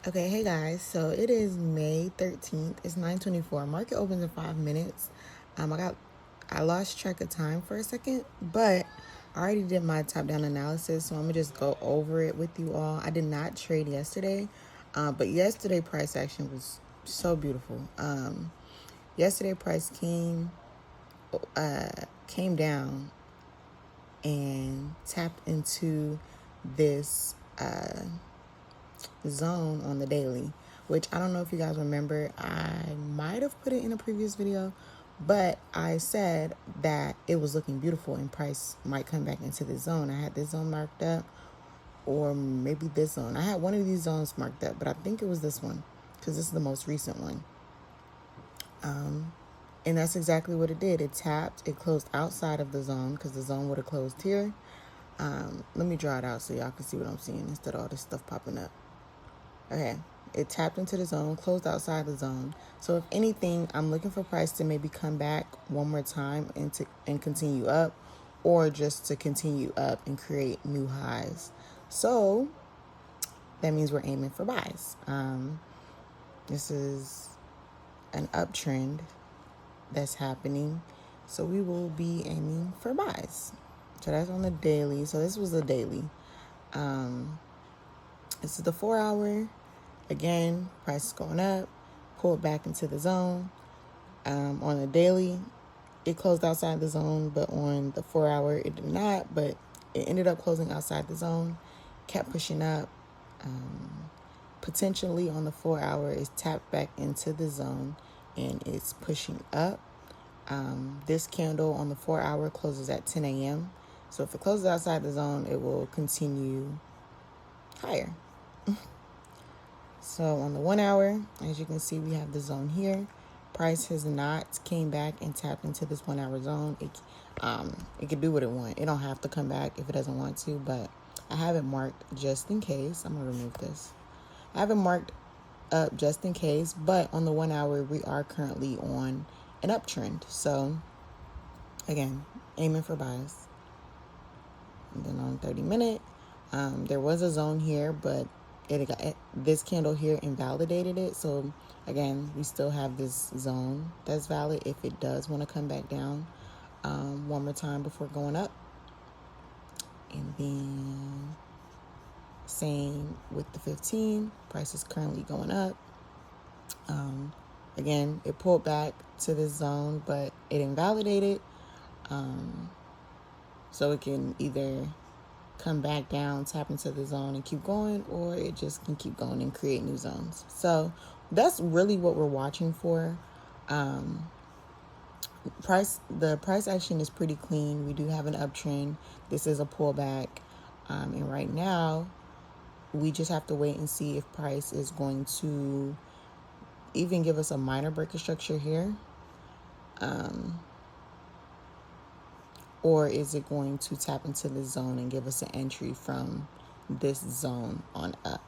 Okay, hey guys. So it is May 13th. It's 9:24. Market opens in 5 minutes. I lost track of time for a second, but I already did my top-down analysis, so I'm gonna just go over it with you all. I did not trade yesterday, but yesterday price action was so beautiful. Yesterday price came down and tapped into this zone on the daily, which I don't know if you guys remember. I might have put it in a previous video, but I said that it was looking beautiful and price might come back into the zone. I had this zone marked up, or maybe this zone. I had one of these zones marked up, but I think it was this one because this is the most recent one. And that's exactly what it did. It tapped, it closed outside of the zone because the zone would have closed here. Let me draw it out so y'all can see what I'm seeing instead of all this stuff popping up. Okay, it tapped into the zone, closed outside the zone. So if anything, I'm looking for price to maybe come back one more time and continue up, or just to continue up and create new highs. So that means we're aiming for buys. This is an uptrend that's happening, so we will be aiming for buys. So that's on the daily. So this was the daily. This is the 4-hour. Again, price is going up, pulled back into the zone. On the daily, it closed outside the zone, but on the 4-hour, it did not. But it ended up closing outside the zone, kept pushing up. Potentially on the 4-hour, it's tapped back into the zone and it's pushing up. This candle on the 4-hour closes at 10 a.m. So if it closes outside the zone, it will continue higher. So on the 1-hour, as you can see, we have the zone here. Price has not came back and tapped into this 1-hour zone. It can do what it wants. It don't have to come back if it doesn't want to, but I have it marked just in case. I'm gonna remove this. I have it marked up just in case, but on the 1-hour, we are currently on an uptrend. So again, aiming for buys. And then on 30-minute, there was a zone here, but this candle here invalidated it. So again, we still have this zone that's valid if it does want to come back down one more time before going up. And then same with the 15. Price is currently going up. Again, it pulled back to this zone, but it invalidated. So it can either come back down, tap into the zone and keep going, or it just can keep going and create new zones. So that's really what we're watching for. The price action is pretty clean. We do have an uptrend. This is a pullback. And right now, we just have to wait and see if price is going to even give us a minor break of structure here. Or is it going to tap into the zone and give us an entry from this zone on up?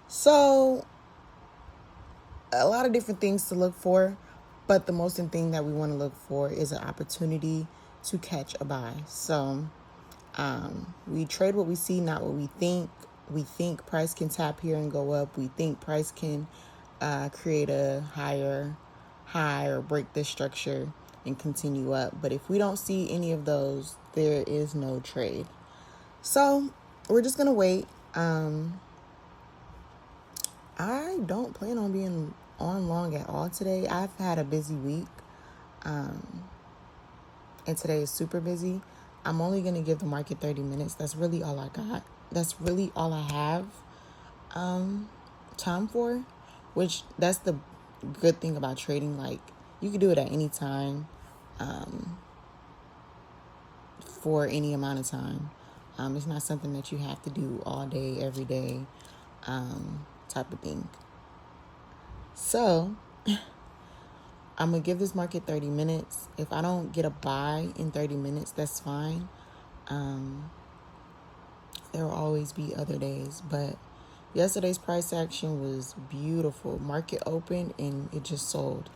So a lot of different things to look for, but the most important thing that we want to look for is an opportunity to catch a buy. So we trade what we see, not what we think. We think price can tap here and go up. We think price can create a higher high or break this structure and continue up. But if we don't see any of those, there is no trade. So we're just going to wait. I don't plan on being on long at all today. I've had a busy week. And today is super busy. I'm only going to give the market 30 minutes. That's really all I got. That's really all I have time for, which that's the good thing about trading. Like, you can do it at any time for any amount of time. It's not something that you have to do all day, every day type of thing. So I'm going to give this market 30 minutes. If I don't get a buy in 30 minutes, that's fine. There will always be other days. But yesterday's price action was beautiful. Market opened and it just sold.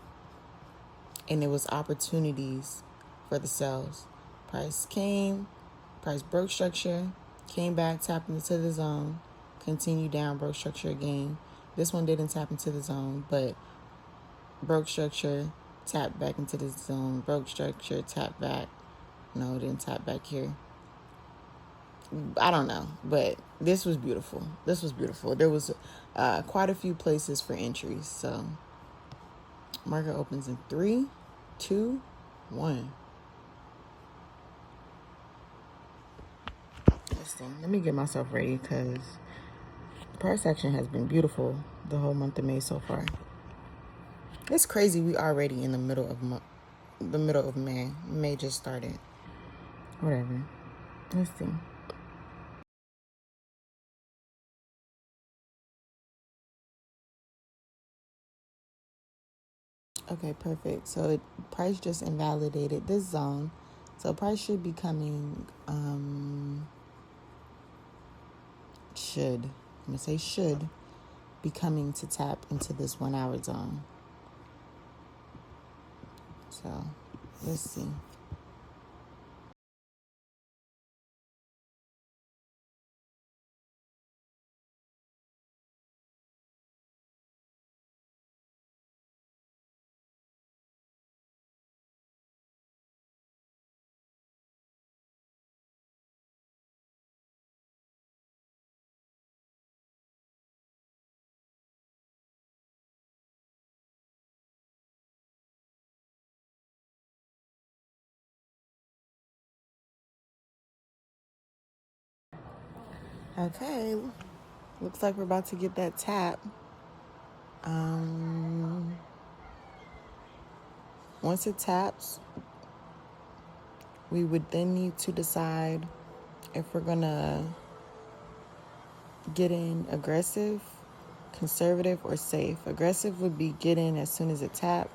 And there was opportunities for the sells. Price came, price broke structure, came back, tapped into the zone, continued down, broke structure again, This one didn't tap into the zone, but broke structure, tap back into the zone, broke structure, tap back. No, it didn't tap back here. I don't know, but this was beautiful. This was beautiful. There was quite a few places for entries. So market opens in 3, 2, 1. Listen, let me get myself ready because price action has been beautiful the whole month of May so far. It's crazy. We already in the middle of May. May just started. Whatever. Let's see. Okay, perfect. So price just invalidated this zone. So price should be coming, I'm going to say should be coming to tap into this 1 hour zone. So let's see. Okay, looks like we're about to get that tap. Once it taps, we would then need to decide if we're gonna get in aggressive, conservative, or safe. Aggressive would be get in as soon as it taps.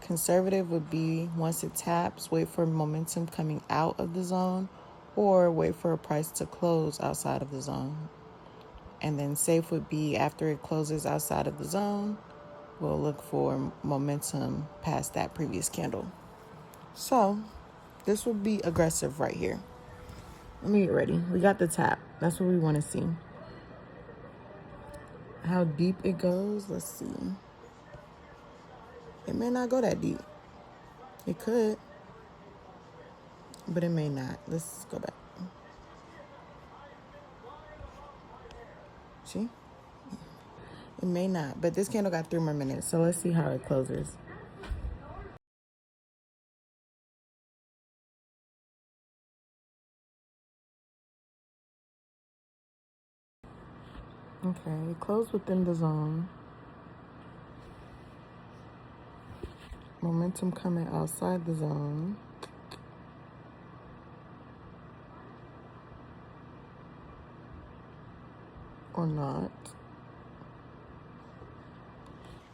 Conservative would be once it taps, wait for momentum coming out of the zone, or wait for a price to close outside of the zone. And then safe would be after it closes outside of the zone, we'll look for momentum past that previous candle. So this would be aggressive right here. Let me get ready. We got the tap. That's what we want to see. How deep it goes, let's see. It may not go that deep. It could, but it may not. Let's go back. See? It may not, but this candle got 3 more minutes, so let's see how it closes. Okay, it closed within the zone. Momentum coming outside the zone. Or not.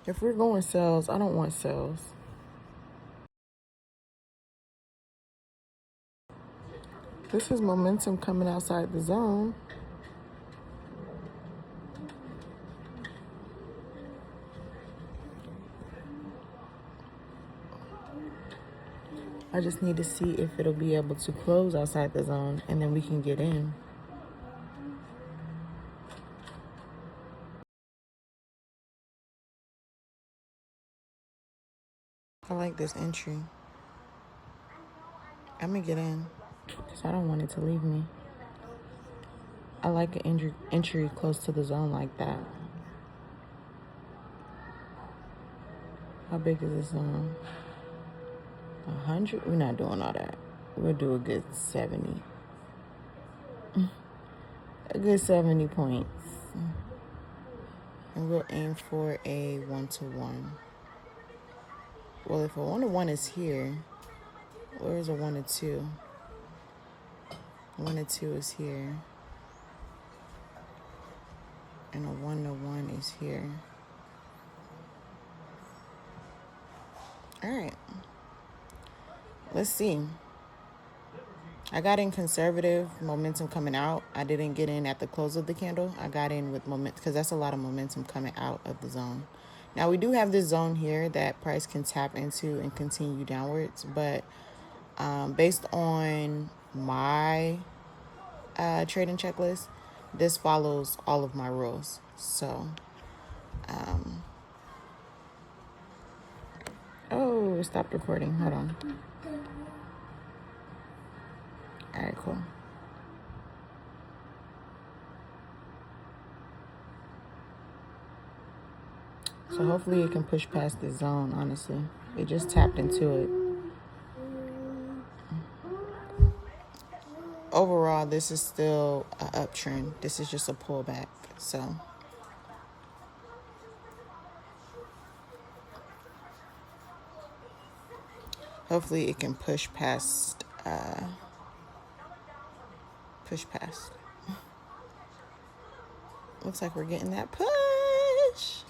If we're going sales, I don't want sales. This is momentum coming outside the zone. I just need to see if it'll be able to close outside the zone, and then we can get in. I like this entry. I'm gonna get in because I don't want it to leave me. I like an entry close to the zone like that. How big is this zone? 100? We're not doing all that. We'll do a good 70. A good 70 points. And we'll aim for a 1-to-1. Well, if a 1-to-1 is here, where's a 1-to-2? 1-to-2 is here. And a 1-to-1 is here. All right. Let's see. I got in conservative, momentum coming out. I didn't get in at the close of the candle. I got in with momentum because that's a lot of momentum coming out of the zone. Now, we do have this zone here that price can tap into and continue downwards. But based on my trading checklist, this follows all of my rules. So Oh, it stopped recording. Hold on. All right, cool. So hopefully it can push past this zone, honestly. It just tapped into it. Overall, this is still an uptrend. This is just a pullback. So hopefully it can push past. Looks like we're getting that push.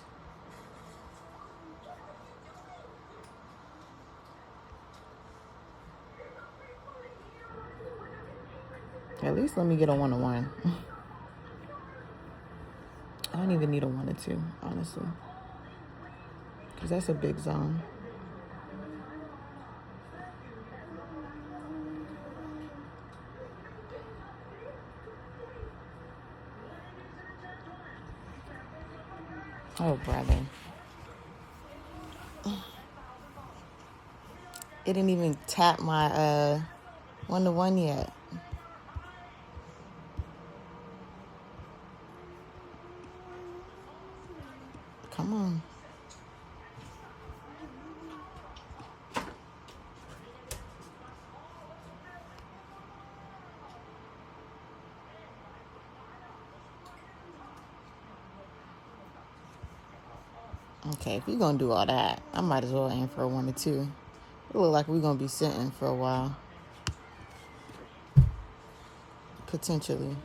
At least let me get a 1-1. I don't even need a 1 or 2, honestly, because that's a big zone. Oh, brother. It didn't even tap my 1-1 yet. Come on. Okay, if you're going to do all that, I might as well aim for a 1 or 2. It look like we're going to be sitting for a while. Potentially.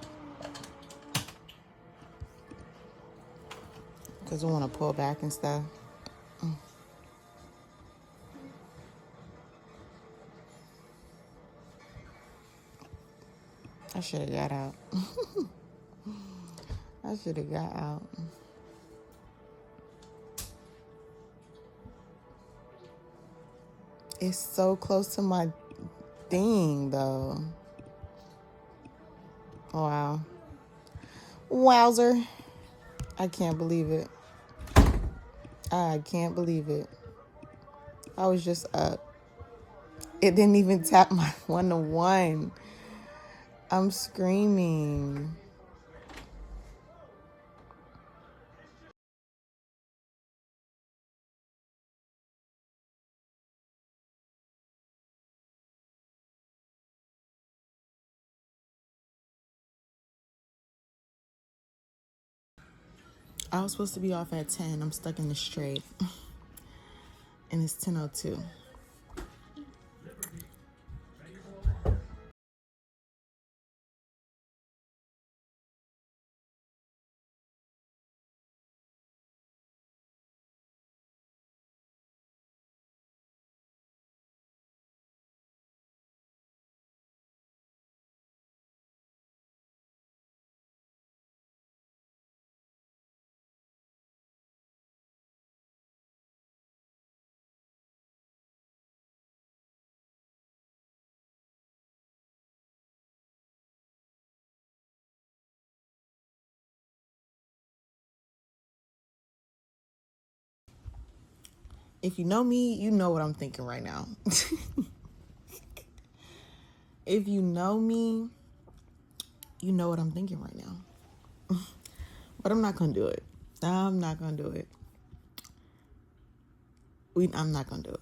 Because we want to pull back and stuff. I should have got out. I should have got out. It's so close to my thing, though. Wow. Wowzer. I can't believe it. I can't believe it. I was just up. It didn't even tap my 1-1. I'm screaming. I was supposed to be off at 10. I'm stuck in the straight. And it's 10:02. If you know me, you know what I'm thinking right now. If you know me, you know what I'm thinking right now. But I'm not going to do it. I'm not going to do it. I'm not going to do it.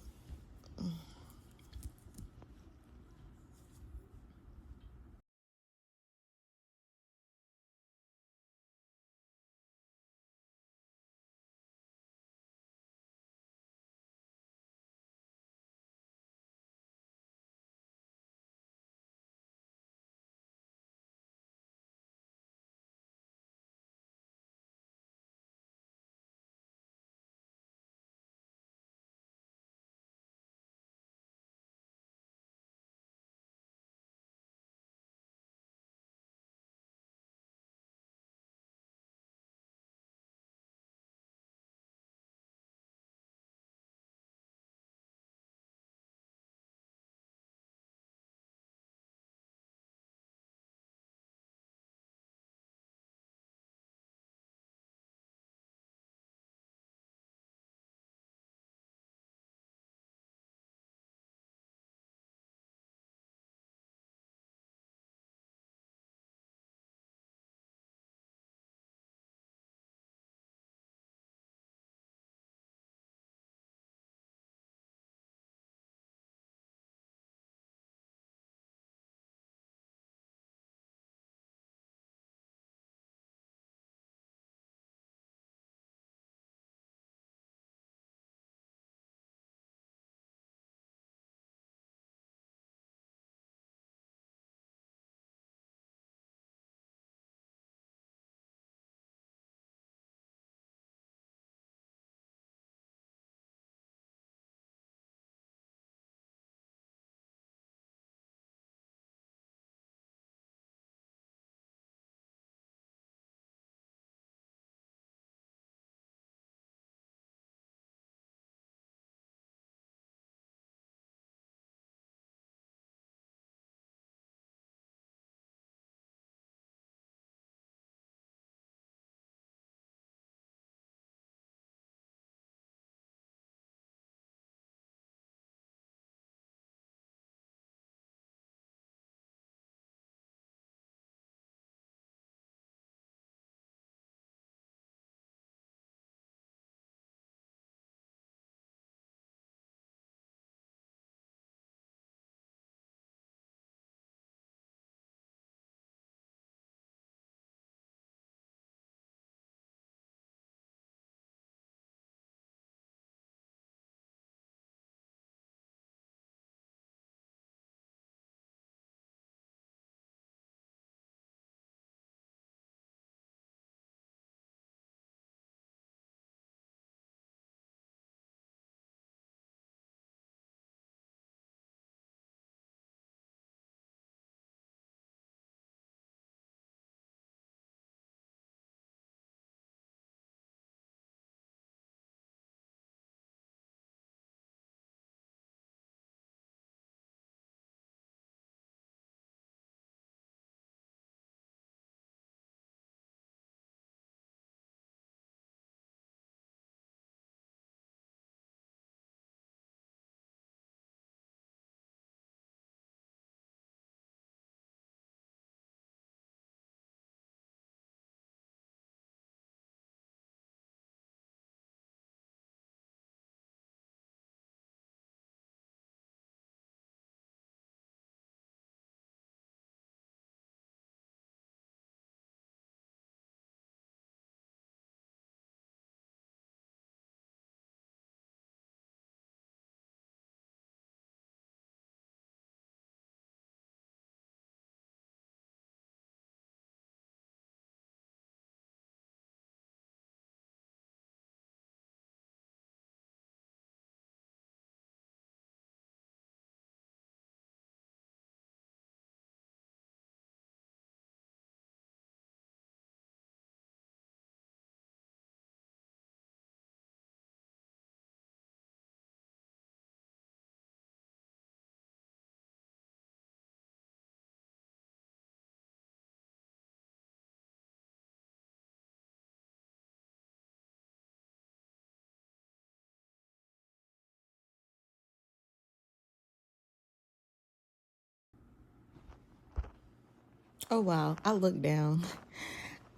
Oh, wow. I looked down.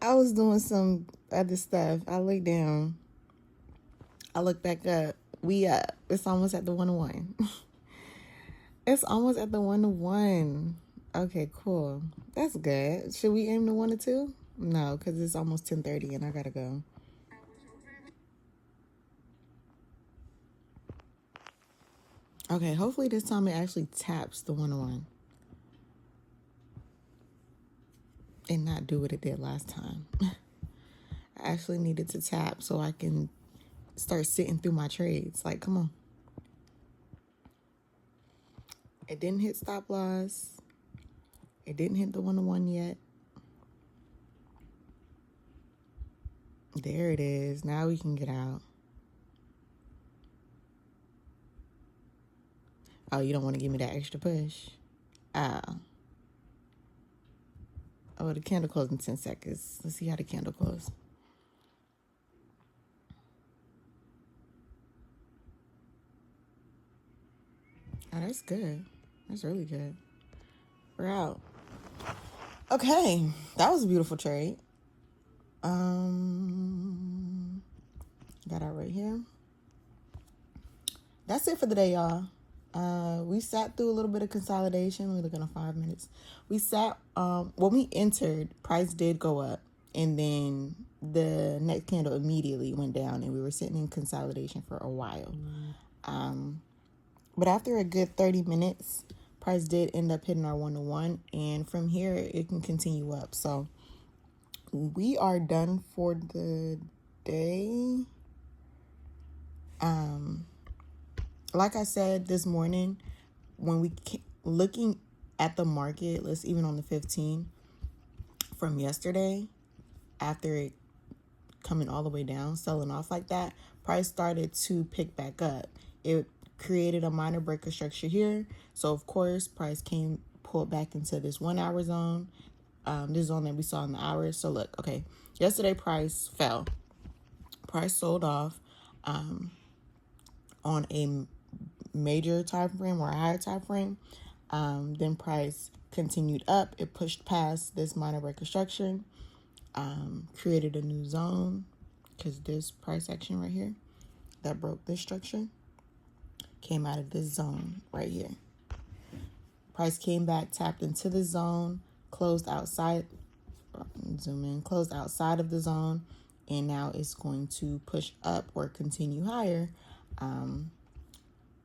I was doing some other stuff. I looked down. I looked back up. We up. It's almost at the 101. It's almost at the 101. Okay, cool. That's good. Should we aim to 1 or 2? No, because it's almost 10:30 and I gotta go. Okay, hopefully this time it actually taps the 101 and not do what it did last time. I actually needed to tap so I can start sitting through my trades. Like, come on. It didn't hit stop loss. It didn't hit the 101 yet. There it is. Now we can get out. Oh, you don't want to give me that extra push? Oh. Oh, the candle closed in 10 seconds. Let's see how the candle closed. Oh, that's good. That's really good. We're out. Okay, that was a beautiful trade. Got out right here. That's it for the day, y'all. We sat through a little bit of consolidation. We're looking at 5 minutes. We sat, when we entered, price did go up. And then the next candle immediately went down. And we were sitting in consolidation for a while. But after a good 30 minutes, price did end up hitting our 101. And from here, it can continue up. So we are done for the day. Like I said this morning, when we looking at the market, let's even on the 15 from yesterday, after it coming all the way down, selling off like that, price started to pick back up. It created a minor breaker structure here. So of course, price pulled back into this 1 hour zone. This zone that we saw in the hours. So look, okay, yesterday price fell. Price sold off on a major time frame or a higher time frame. Then price continued up. It pushed past this minor breaker structure, created a new zone, because this price action right here that broke this structure came out of this zone right here. Price came back, tapped into the zone, closed outside, zoom in, closed outside of the zone, and now it's going to push up or continue higher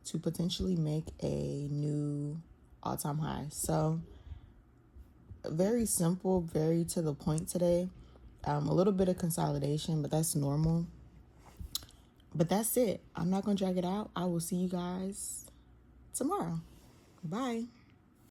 to potentially make a new all-time high. So very simple, very to the point today. A little bit of consolidation, but that's normal. But that's it. I'm not going to drag it out. I will see you guys tomorrow. Bye.